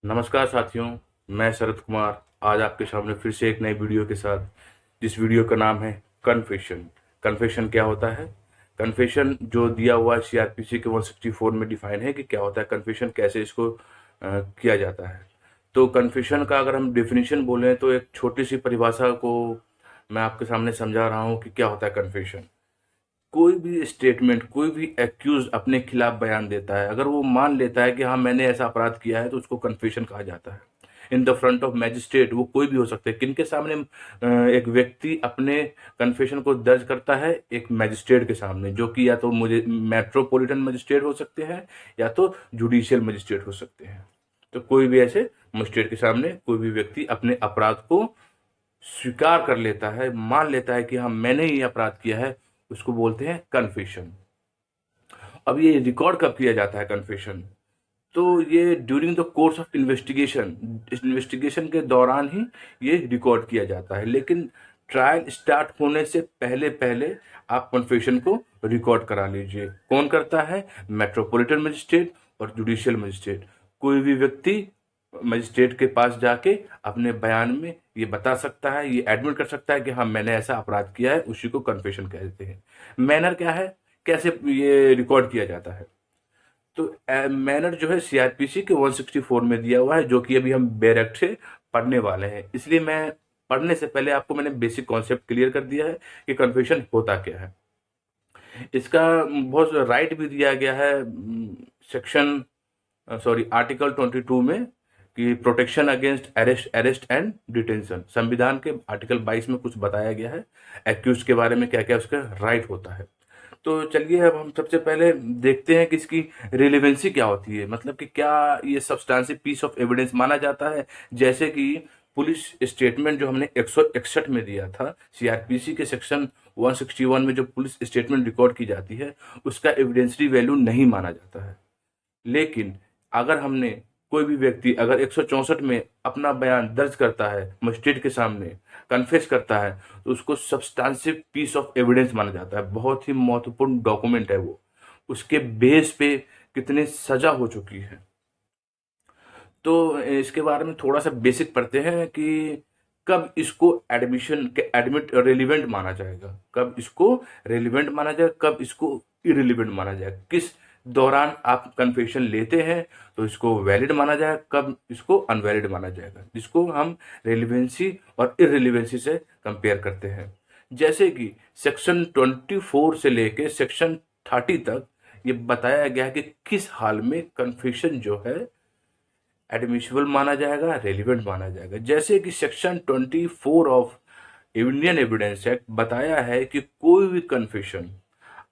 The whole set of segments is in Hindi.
नमस्कार साथियों, मैं शरद कुमार आज आपके सामने फिर से एक नई वीडियो के साथ। जिस वीडियो का नाम है कन्फेशन। कन्फेशन क्या होता है? कन्फेशन जो दिया हुआ है सीआरपीसी के 164 में डिफाइन है कि क्या होता है कन्फेशन, कैसे इसको किया जाता है। तो कन्फेशन का अगर हम डेफिनेशन बोलें तो एक छोटी सी परिभाषा को मैं आपके सामने समझा रहा हूँ कि क्या होता है कन्फेशन। कोई भी स्टेटमेंट, कोई भी एक्यूज अपने खिलाफ बयान देता है, अगर वो मान लेता है कि हाँ मैंने ऐसा अपराध किया है, तो उसको कन्फेशन कहा जाता है। In the front of magistrate, वो कोई भी हो सकता है। किनके सामने एक व्यक्ति अपने कन्फेशन को दर्ज करता है? एक मैजिस्ट्रेट के सामने, जो कि या तो मुझे मेट्रोपॉलिटन मजिस्ट्रेट हो सकते हैं या तो जुडिशियल मजिस्ट्रेट हो सकते हैं। तो कोई भी ऐसे मजिस्ट्रेट के सामने कोई भी व्यक्ति अपने अपराध को स्वीकार कर लेता है, मान लेता है कि हाँ मैंने ही अपराध किया है, उसको बोलते हैं कन्फेशन। अब ये रिकॉर्ड कब किया जाता है कन्फेशन? तो ये during the course of investigation, इस इन्वेस्टिगेशन के दौरान ही ये रिकॉर्ड किया जाता है। लेकिन ट्रायल स्टार्ट होने से पहले पहले आप कन्फेशन को रिकॉर्ड करा लीजिए। कौन करता है? मेट्रोपॉलिटन मजिस्ट्रेट और जुडिशियल मजिस्ट्रेट। कोई भी व्यक्ति मजिस्ट्रेट के पास जाके अपने बयान में ये बता सकता है, ये एडमिट कर सकता है कि हाँ मैंने ऐसा अपराध किया है, उसी को कन्फेशन कहते हैं। मैनर क्या है, कैसे ये रिकॉर्ड किया जाता है? तो मैनर जो है सीआरपीसी के 164 में दिया हुआ है, जो कि अभी हम बेरेक्ट से पढ़ने वाले हैं। इसलिए मैं पढ़ने से पहले आपको मैंने बेसिक कॉन्सेप्ट क्लियर कर दिया है कि कन्फेशन होता क्या है। इसका बहुत राइट भी दिया गया है सेक्शन आर्टिकल 22 में, कि protection against arrest and detention. संविधान के आर्टिकल 22 में कुछ बताया गया है एक्यूज के बारे में, क्या क्या उसका राइट होता है। तो चलिए अब हम सबसे पहले देखते हैं कि इसकी रिलेवेंसी क्या होती है, मतलब कि क्या ये सब्सटेंसिव पीस ऑफ एविडेंस माना जाता है। जैसे कि पुलिस स्टेटमेंट जो हमने 161 में दिया था, सीआरपीसी के सेक्शन 161 में जो पुलिस स्टेटमेंट रिकॉर्ड की जाती है, उसका एविडेंसरी वैल्यू नहीं माना जाता है। लेकिन अगर हमने कोई भी व्यक्ति अगर 164 में अपना बयान दर्ज करता है, मजिस्ट्रेट के सामने कन्फेस करता है, तो उसको सब्सटेंसिव पीस ऑफ एविडेंस माना जाता है। बहुत ही महत्वपूर्ण डॉक्यूमेंट है वो। उसके बेस पे कितनी सजा हो चुकी है। तो इसके बारे में थोड़ा सा बेसिक पढ़ते हैं कि कब इसको एडमिशन के एडमिट रेलिवेंट माना जाएगा, कब इसको रेलिवेंट माना जाएगा, कब इसको इरेलीवेंट माना जाएगा। किस दौरान आप कन्फेशन लेते हैं तो इसको वैलिड माना जाएगा, कब इसको अनवैलिड माना जाएगा, जिसको हम रेलिवेंसी और इरेलीवेंसी से कंपेयर करते हैं। जैसे कि सेक्शन 24 से लेके सेक्शन 30 तक ये बताया गया है कि किस हाल में कन्फेशन जो है एडमिसिबल माना जाएगा, रेलिवेंट माना जाएगा। जैसे कि section 24 of Indian evidence act बताया है कि कोई भी कन्फेशन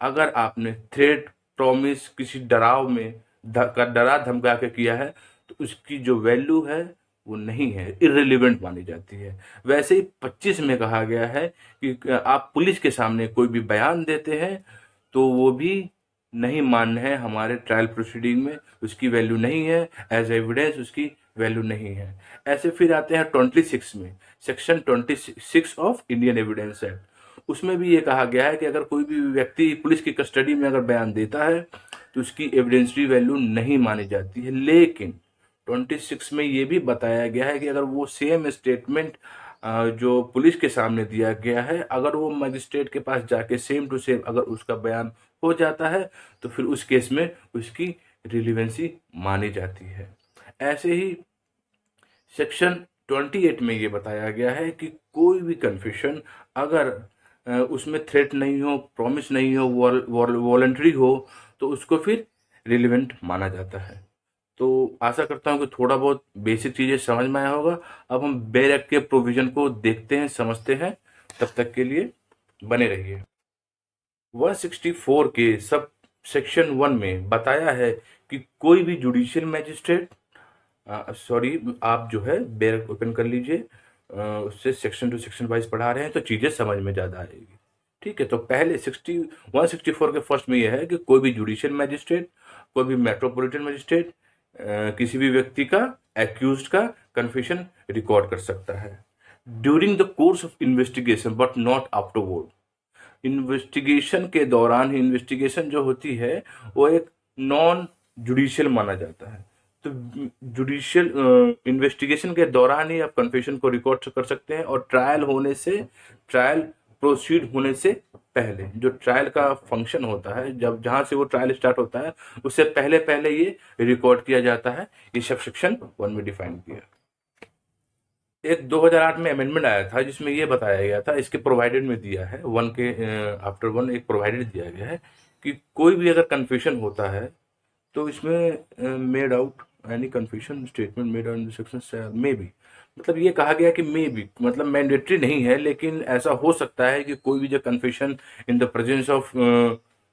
अगर आपने थ्रेट, प्रॉमिस, किसी डराव में डरा धमका के किया है, तो उसकी जो वैल्यू है वो नहीं है, इररिलेवेंट मानी जाती है। वैसे ही 25 में कहा गया है कि आप पुलिस के सामने कोई भी बयान देते हैं तो वो भी नहीं मान्य है हमारे ट्रायल प्रोसीडिंग में, उसकी वैल्यू नहीं है, एज एविडेंस उसकी वैल्यू नहीं है। ऐसे फिर आते हैं 26 में, section 26 of Indian evidence act. उसमें भी ये कहा गया है कि अगर कोई भी व्यक्ति पुलिस की कस्टडी में अगर बयान देता है तो उसकी एविडेंसरी वैल्यू नहीं मानी जाती है। लेकिन 26 में ये भी बताया गया है कि अगर वो सेम स्टेटमेंट जो पुलिस के सामने दिया गया है, अगर वो मजिस्ट्रेट के पास जाके सेम टू सेम अगर उसका बयान हो जाता है, तो फिर उस केस में उसकी रिलीवेंसी मानी जाती है। ऐसे ही सेक्शन 28 में ये बताया गया है कि कोई भी कन्फेशन अगर उसमें थ्रेट नहीं हो, प्रॉमिस नहीं हो, वॉलंटरी हो, तो उसको फिर रिलेवेंट माना जाता है। तो आशा करता हूँ कि थोड़ा बहुत बेसिक चीज़ें समझ में आया होगा। अब हम बेल एक्ट के प्रोविजन को देखते हैं, समझते हैं। तब तक के लिए बने रहिए। 164 के सब सेक्शन 1 में बताया है कि कोई भी जुडिशियल मैजिस्ट्रेट, सॉरी आप जो है बेल ओपन कर लीजिए, उससे सेक्शन टू सेक्शन वाइज पढ़ा रहे हैं तो चीज़ें समझ में ज़्यादा आएगी। ठीक है, तो पहले 164 के फर्स्ट में यह है कि कोई भी जुडिशियल मैजिस्ट्रेट, कोई भी मेट्रोपॉलिटन मजिस्ट्रेट किसी भी व्यक्ति का, एक्यूज्ड का कन्फेशन रिकॉर्ड कर सकता है during the course of investigation but not afterward. Investigation के दौरान ही, इन्वेस्टिगेशन जो होती है वो एक नॉन जुडिशियल माना जाता है। तो जुडिशियल इन्वेस्टिगेशन के दौरान ही आप कन्फेशन को रिकॉर्ड कर सकते हैं, और ट्रायल प्रोसीड होने से पहले, जो ट्रायल का फंक्शन होता है, जब जहां से वो ट्रायल स्टार्ट होता है उससे पहले पहले ये रिकॉर्ड किया जाता है। ये सब सेक्शन 1 में डिफाइन किया। एक 2008 में अमेंडमेंट आया था जिसमें ये बताया गया था, इसके प्रोवाइडेड में दिया है, वन के आफ्टर वन एक प्रोवाइडेड दिया गया है कि कोई भी अगर कन्फेशन होता है तो इसमें made out any confession statement made out section may be, मतलब ये कहा गया कि मे बी मतलब मैंडेटरी नहीं है, लेकिन ऐसा हो सकता है कि कोई भी जो confession in the presence of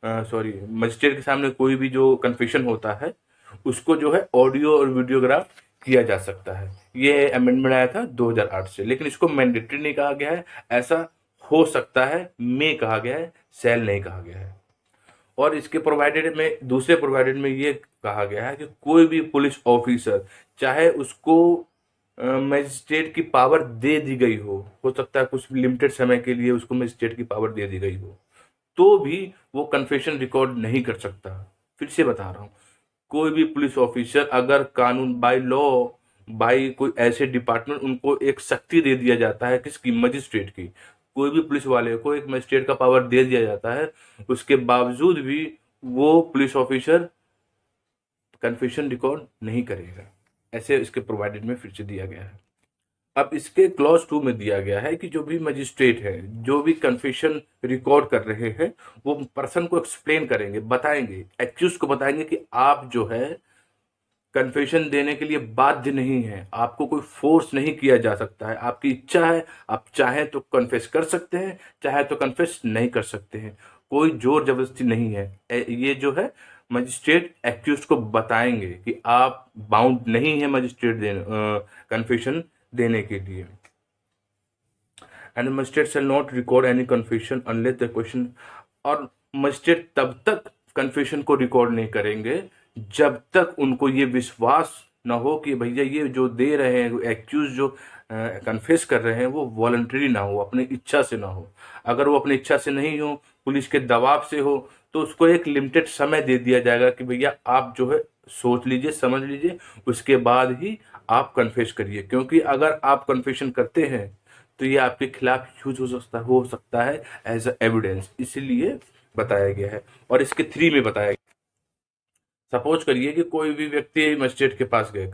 sorry magistrate के सामने कोई भी जो कन्फेशन होता है उसको जो है ऑडियो और वीडियोग्राफ किया जा सकता है। ये अमेंडमेंट आया था 2008 से, लेकिन इसको मैंडेटरी नहीं कहा गया है, ऐसा हो सकता है मे कहा गया है, शैल नहीं कहा गया है। और इसके प्रोवाइडेड में, दूसरे प्रोवाइडेड में ये कहा गया है कि कोई भी पुलिस ऑफिसर, चाहे उसको मजिस्ट्रेट की पावर दे दी गई हो सकता है कुछ लिमिटेड समय के लिए उसको मजिस्ट्रेट की पावर दे दी गई हो, तो भी वो कन्फेशन रिकॉर्ड नहीं कर सकता। फिर से बता रहा हूँ, कोई भी पुलिस ऑफिसर अगर कानून बाय लॉ, बाय कोई ऐसे डिपार्टमेंट, उनको एक शक्ति दे दिया जाता है किसकी, मजिस्ट्रेट की, कोई भी पुलिस वाले को एक मजिस्ट्रेट का पावर दे दिया जाता है, उसके बावजूद भी वो पुलिस ऑफिसर कन्फेशन रिकॉर्ड नहीं करेगा। ऐसे इसके प्रोवाइडेड में फिर से दिया गया है। अब इसके क्लॉज 2 में दिया गया है कि जो भी मजिस्ट्रेट है, जो भी कन्फेशन रिकॉर्ड कर रहे हैं, वो पर्सन को एक्सप्लेन करेंगे, बताएंगे, एक्यूज को बताएंगे कि आप जो है कन्फेशन देने के लिए बाध्य नहीं है, आपको कोई फोर्स नहीं किया जा सकता है, आपकी इच्छा है, आप चाहें तो कन्फेस कर सकते हैं, चाहे तो कन्फेस नहीं कर सकते हैं, कोई जोर जबरदस्ती नहीं है। ये जो है मजिस्ट्रेट एक्यूज को बताएंगे कि आप बाउंड नहीं है मजिस्ट्रेट कन्फेशन देने के लिए। And magistrate shall not record any confession unless the question, और मजिस्ट्रेट तब तक कन्फेशन को रिकॉर्ड नहीं करेंगे जब तक उनको ये विश्वास ना हो कि भैया ये जो दे रहे हैं एक्यूज, जो कन्फेस कर रहे हैं, वो वॉलंटरी ना हो, अपनी इच्छा से ना हो। अगर वो अपनी इच्छा से नहीं हो, पुलिस के दबाव से हो, तो उसको एक लिमिटेड समय दे दिया जाएगा कि भैया आप जो है सोच लीजिए, समझ लीजिए, उसके बाद ही आप कन्फेस करिए। क्योंकि अगर आप कन्फेशन करते हैं तो ये आपके खिलाफ यूज हो सकता है एज अ एविडेंस, इसलिए बताया गया है। और इसके 3 में बताया गया, सपोज करिए कि कोई भी व्यक्ति मजिस्ट्रेट के पास गए,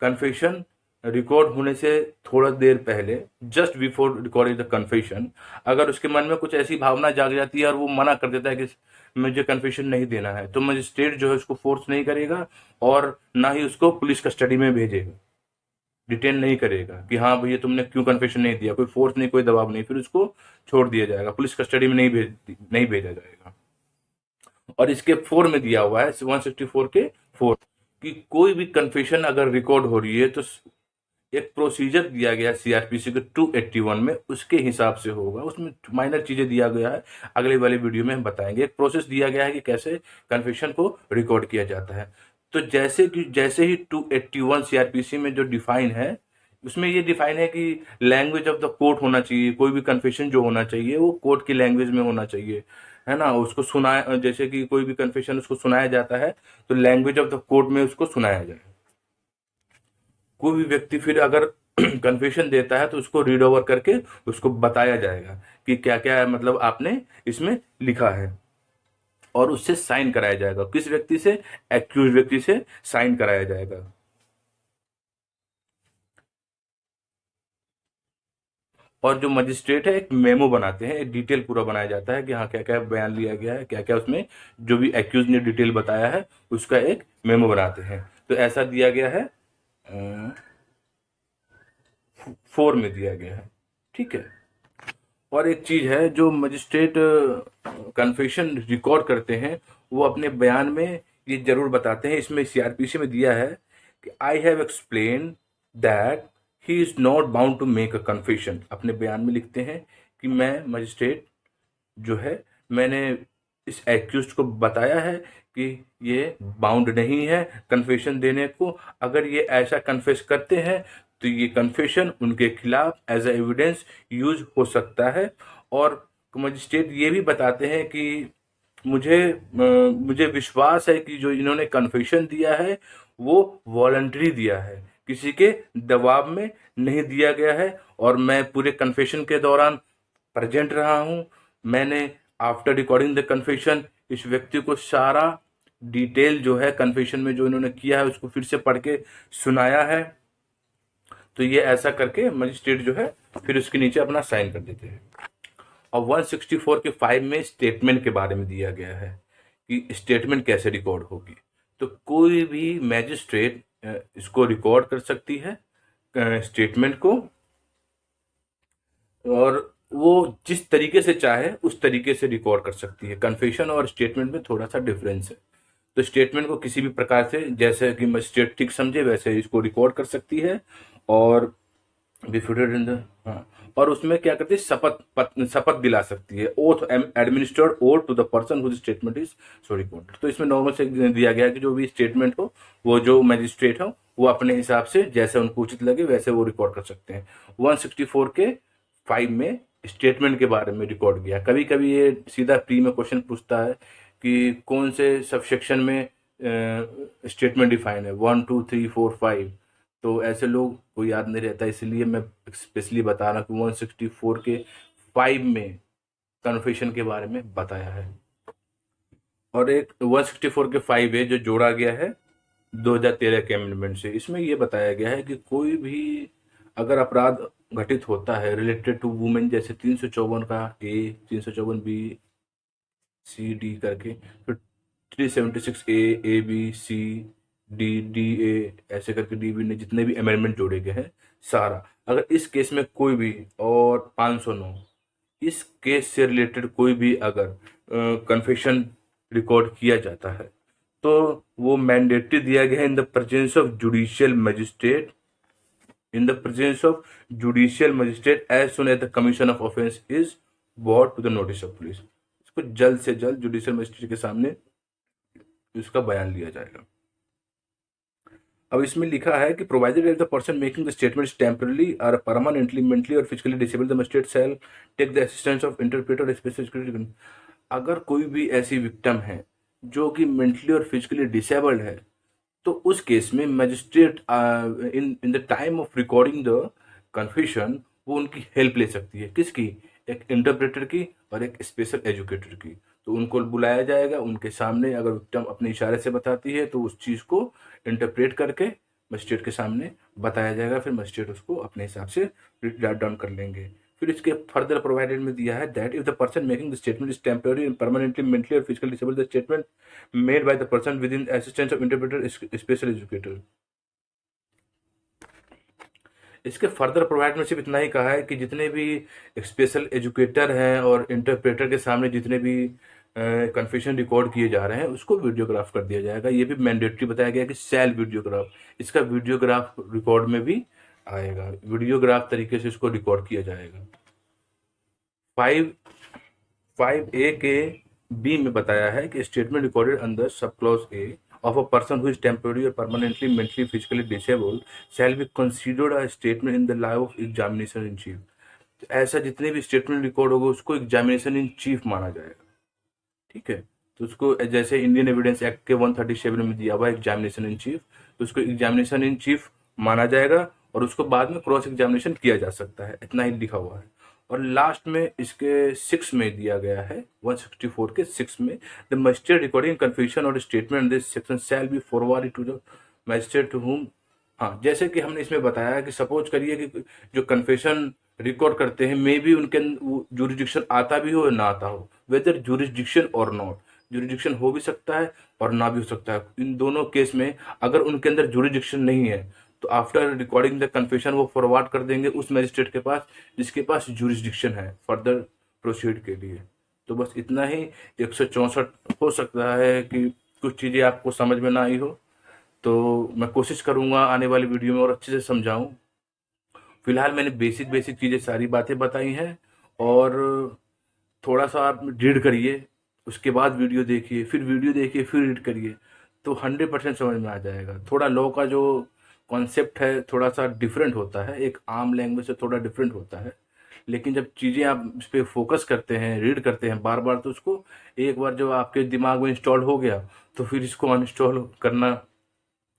कन्फेशन रिकॉर्ड होने से थोड़ा देर पहले, just before recording the confession, अगर उसके मन में कुछ ऐसी भावना जाग जाती है और वो मना कर देता है कि मुझे कन्फेशन नहीं देना है, तो मजिस्ट्रेट जो है उसको फोर्स नहीं करेगा और ना ही उसको पुलिस कस्टडी में भेजेगा, डिटेन नहीं करेगा कि हाँ भैया तुमने क्यों कन्फेशन नहीं दिया, कोई फोर्स नहीं, कोई दबाव नहीं, फिर उसको छोड़ दिया जाएगा, पुलिस कस्टडी में नहीं भेजा जाएगा। और इसके 4 में दिया हुआ है 164 के 4 कि कोई भी कन्फेशन अगर रिकॉर्ड हो रही है तो एक प्रोसीजर दिया गया सीआरपीसी के 281 में, उसके हिसाब से होगा। उसमें माइनर चीजें दिया गया है, अगले वाले वीडियो में हम बताएंगे। एक प्रोसेस दिया गया है कि कैसे कन्फेशन को रिकॉर्ड किया जाता है। तो जैसे ही 281 सीआरपीसी में जो डिफाइन है, उसमें ये डिफाइन है कि लैंग्वेज ऑफ द कोर्ट होना चाहिए, कोई भी कन्फेशन जो होना चाहिए वो कोर्ट की लैंग्वेज में होना चाहिए, है ना। उसको सुनाया, जैसे कि कोई भी कन्फेशन उसको सुनाया जाता है तो लैंग्वेज ऑफ द कोर्ट में उसको सुनाया जाए। कोई भी व्यक्ति फिर अगर कन्फेशन देता है तो उसको रीड ओवर करके उसको बताया जाएगा कि क्या क्या मतलब आपने इसमें लिखा है, और उससे साइन कराया जाएगा। किस व्यक्ति से, एक्यूज व्यक्ति से साइन कराया जाएगा। और जो मजिस्ट्रेट है एक मेमो बनाते हैं, एक डिटेल पूरा बनाया जाता है कि हाँ क्या क्या बयान लिया गया है, क्या क्या उसमें जो भी एक्यूज ने डिटेल बताया है उसका एक मेमो बनाते हैं। तो ऐसा दिया गया है, 4 में दिया गया है, ठीक है। और एक चीज है, जो मजिस्ट्रेट कन्फेशन रिकॉर्ड करते हैं वो अपने बयान में ये जरूर बताते हैं, इसमें सीआरपीसी में दिया है कि I have explain that he is not bound to make a confession. अपने बयान में लिखते हैं कि मैं मजिस्ट्रेट जो है, मैंने इस एक्यूज को बताया है कि ये बाउंड नहीं है कन्फेशन देने को। अगर ये ऐसा कन्फेस करते हैं तो ये कन्फेशन उनके खिलाफ एज ए एविडेंस यूज हो सकता है। और मजिस्ट्रेट ये भी बताते हैं कि मुझे विश्वास है कि जो इन्होंने कन्फेशन दिया है वो वॉलंटरी दिया है, किसी के दबाव में नहीं दिया गया है। और मैं पूरे कन्फेशन के दौरान प्रेजेंट रहा हूँ। मैंने आफ्टर रिकॉर्डिंग द कन्फेशन इस व्यक्ति को सारा डिटेल जो है कन्फेशन में जो इन्होंने किया है उसको फिर से पढ़ के सुनाया है। तो ये ऐसा करके मजिस्ट्रेट जो है फिर उसके नीचे अपना साइन कर देते हैं। और 164 के 5 में स्टेटमेंट के बारे में दिया गया है कि स्टेटमेंट कैसे रिकॉर्ड होगी। तो कोई भी मैजिस्ट्रेट इसको रिकॉर्ड कर सकती है स्टेटमेंट को, और वो जिस तरीके से चाहे उस तरीके से रिकॉर्ड कर सकती है। कन्फेशन और स्टेटमेंट में थोड़ा सा डिफरेंस है। तो स्टेटमेंट को किसी भी प्रकार से जैसे कि मजिस्ट्रेट ठीक समझे वैसे इसको रिकॉर्ड कर सकती है। और बिफोर इन द हाँ, और उसमें क्या करती है, शपथ दिला सकती है। Oath administered oath to the person whose statement is so recorded. तो इसमें नॉर्मल से दिया गया है कि जो भी स्टेटमेंट हो वो जो मैजिस्ट्रेट हो वो अपने हिसाब से जैसे उनको उचित लगे वैसे वो रिकॉर्ड कर सकते हैं। 164 के 5 में स्टेटमेंट के बारे में रिकॉर्ड किया। कभी कभी ये सीधा प्री में क्वेश्चन पूछता है कि कौन से सबसेक्शन में स्टेटमेंट डिफाइन है, 1 2 3 4 5। तो ऐसे लोग को याद नहीं रहता, इसलिए मैं स्पेशली बता रहा हूँ कि 164 के 5 में कन्फेशन के बारे में बताया है। और एक 164 के 5 है जो जोड़ा गया है 2013 के अमेंडमेंट से। इसमें ये बताया गया है कि कोई भी अगर अपराध घटित होता है रिलेटेड टू वुमेन, जैसे 354 का ए, 354 बी, सी, डी करके, फिर 376 A B C D, D A ऐसे करके डी बी ने जितने भी अमेंडमेंट जोड़े गए हैं सारा, अगर इस केस में कोई भी, और 509 इस केस से रिलेटेड कोई भी अगर कन्फेशन रिकॉर्ड किया जाता है तो वो मैंडेटरी दिया गया है in the presence of judicial magistrate, in the presence of judicial magistrate as soon as the commission of offence is brought to the notice of police. इसको जल्द से जल्द जुडिशियल मजिस्ट्रेट के सामने इसका बयान लिया जाएगा। अब इसमें लिखा है कि provided if the person making the statement temporarily और परमानेंटली मेंटली और physically disabled the magistrate shall take the assistance of interpreter special security. अगर कोई भी ऐसी विक्टिम है जो कि मेंटली और फिजिकली डिसेबल्ड है तो उस केस में magistrate in in the time of recording the confession वो उनकी हेल्प ले सकती है। किसकी? एक इंटरप्रेटर की और एक स्पेशल एजुकेटर की। तो उनको बुलाया जाएगा, उनके सामने अगर विक्टिम अपने इशारे से बताती है तो उस चीज़ को इंटरप्रेट करके मजिस्ट्रेट के सामने बताया जाएगा, फिर मजिस्ट्रेट उसको अपने हिसाब से राइट डाउन कर लेंगे। फिर इसके फर्दर प्रोवाइडेड में दिया है that if the person making the statement is temporary and permanently mentally और physically disabled the statement made by the person with in assistance of interpreter special educator. इसके फर्दर प्रोवाइड में सिर्फ इतना ही कहा है कि जितने भी स्पेशल एजुकेटर हैं और इंटरप्रेटर के सामने जितने भी कन्फेशन रिकॉर्ड किए जा रहे हैं उसको वीडियोग्राफ कर दिया जाएगा। ये भी मैंडेटरी बताया गया कि सेल वीडियोग्राफ, इसका वीडियोग्राफ रिकॉर्ड में भी आएगा, वीडियोग्राफ तरीके से इसको रिकॉर्ड किया जाएगा। 5A के बी में बताया है कि statement recorded under sub clause A of a person who is temporarily or permanently mentally physically disabled shall be considered a statement in the life of examination in chief। तो ऐसा जितने भी स्टेटमेंट रिकॉर्ड होगा उसको एग्जामिनेशन इन चीफ माना जाएगा। ठीक है, तो उसको जैसे इंडियन एविडेंस एक्ट के 137 में दिया हुआ एग्जामिनेशन इन चीफ, तो उसको एग्जामिनेशन इन चीफ माना जाएगा और उसको बाद में क्रॉस एग्जामिनेशन किया जा सकता है। इतना ही लिखा हुआ है। और लास्ट में इसके 6 में दिया गया है 164 के 6 में द मजिस्ट्रेट रिकॉर्डिंग कन्फेशन और statement this section shall be forward to the magistrate to whom. हाँ, जैसे कि हमने इसमें बताया कि सपोज करिए कि जो कन्फेशन रिकॉर्ड करते हैं मे भी उनके जुरिडिक्शन आता भी हो या ना आता हो, वेदर जुरिडिक्शन और नॉट, जुरिडिक्शन हो भी सकता है और ना भी हो सकता है। इन दोनों केस में अगर उनके अंदर जुरिडिक्शन नहीं है तो आफ्टर रिकॉर्डिंग द कन्फेशन वो फॉरवर्ड कर देंगे उस मजिस्ट्रेट के पास जिसके पास जुरिडिक्शन है फर्दर प्रोसीड के लिए। तो बस इतना ही। 164 हो सकता है कि कुछ चीज़ें आपको समझ में ना आई हो, तो मैं कोशिश करूँगा आने वाली वीडियो में और अच्छे से समझाऊँ। फिलहाल मैंने बेसिक चीज़ें सारी बातें बताई हैं, और थोड़ा सा आप रीड करिए, उसके बाद वीडियो देखिए, फिर वीडियो देखिए, फिर रीड करिए, तो 100% समझ में आ जाएगा। थोड़ा लॉ का जो कॉन्सेप्ट है थोड़ा सा डिफरेंट होता है, एक आम लैंग्वेज से थोड़ा डिफरेंट होता है, लेकिन जब चीज़ें आप इस पर फोकस करते हैं, रीड करते हैं बार बार, तो उसको एक बार जब आपके दिमाग में इंस्टॉल हो गया तो फिर इसको अनइंस्टॉल करना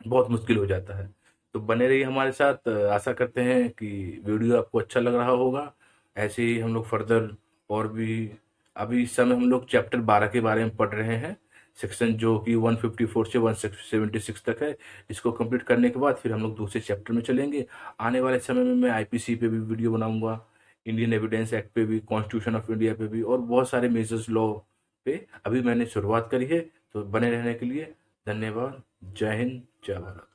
बहुत मुश्किल हो जाता है। तो बने रहिए हमारे साथ। आशा करते हैं कि वीडियो आपको अच्छा लग रहा होगा। ऐसे ही हम लोग फर्दर और भी, अभी इस समय हम लोग चैप्टर 12 के बारे में पढ़ रहे हैं, सेक्शन जो कि 154 से 176 तक है। इसको कंप्लीट करने के बाद फिर हम लोग दूसरे चैप्टर में चलेंगे। आने वाले समय में मैं आईपीसी पे भी वीडियो बनाऊंगा, इंडियन एविडेंस एक्ट पे भी, कॉन्स्टिट्यूशन ऑफ इंडिया पे भी, और बहुत सारे मेजर्स लॉ पे अभी मैंने शुरुआत करी है। तो बने रहने के लिए धन्यवाद। जय हिंद, जय भारत।